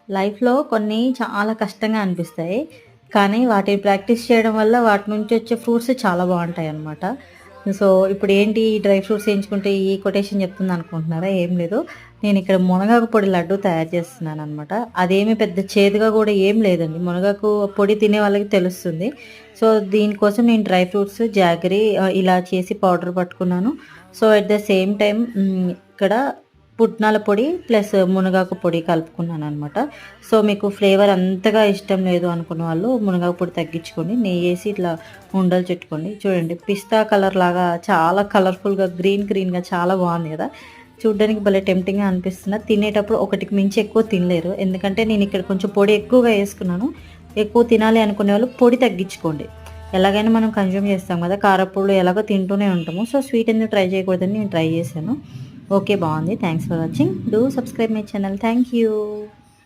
లైఫ్‌లో కొన్ని చాలా కష్టంగా అనిపిస్తాయి. కానీ వాటిని ప్రాక్టీస్ చేయడం వల్ల వాటి నుంచి వచ్చే ఫ్రూట్స్ చాలా బావుంటాయన్నమాట. సో, ఇప్పుడేంటి ఈ డ్రై ఫ్రూట్స్ ఏయించుకుంటే ఈ కొటేషన్ చెప్తుందనుకుంటున్నారా? ఏం లేదు. నేనిక్కడ మునగాకు పొడి లడ్డు తయారు చేస్తున్నాననమాట. అదేమి పెద్ద చేదుగా గూడా ఏం లేదండి. మునగాకు పొడి తినే వాళ్ళకి తెలుస్తుంది. సో, దీనికోసం నేను డ్రై ఫ్రూట్స్, జాగరీ ఇలా చేసి పౌడర్ పట్టుకున్నాను. So, at the same time ఇక్కడ పుట్నాల పొడి ప్లస్ మునగాకు పొడి కలుపుకున్నాననమాట. సో, మీకు ఫ్లేవర్ అంతగా ఇష్టం లేదు అనుకున్న వాళ్ళు మునగాకు పొడి తగ్గించుకోండి. నెయ్యేసి ఇట్లా ఉండలు చుట్టుకోండి. చూడండి పిస్తా కలర్ లాగా చాలా కలర్‌ఫుల్‌గా గ్రీన్‌గా చాలా బావుంది గదా! చూడ్డానికి భలే టెంప్టింగ్‌గా అనిపిస్తున్నా. తినేటప్పుడు ఒకటికి మించి ఎక్కువ తినలేరు. ఎందుకంటే నేనిక్కడ కొంచెం పొడి ఎక్కువగా యేసుకున్నాను. ఎక్కువ తినాలి అనుకునేవాళ్ళు పొడి తగ్గించుకోండి. ఎలాగైనా మనం కన్జ్యూమ్ చేస్తాం గదా! కారప్పొడులు ఎలాగో తింటూనే ఉంటాము. సో, స్వీట్ ఎందుకు ట్రై చేయకూడదని నేను ట్రై చేశాను. ఓకే. బావుంది. Thanks for watching. Do subscribe my channel. Thank you.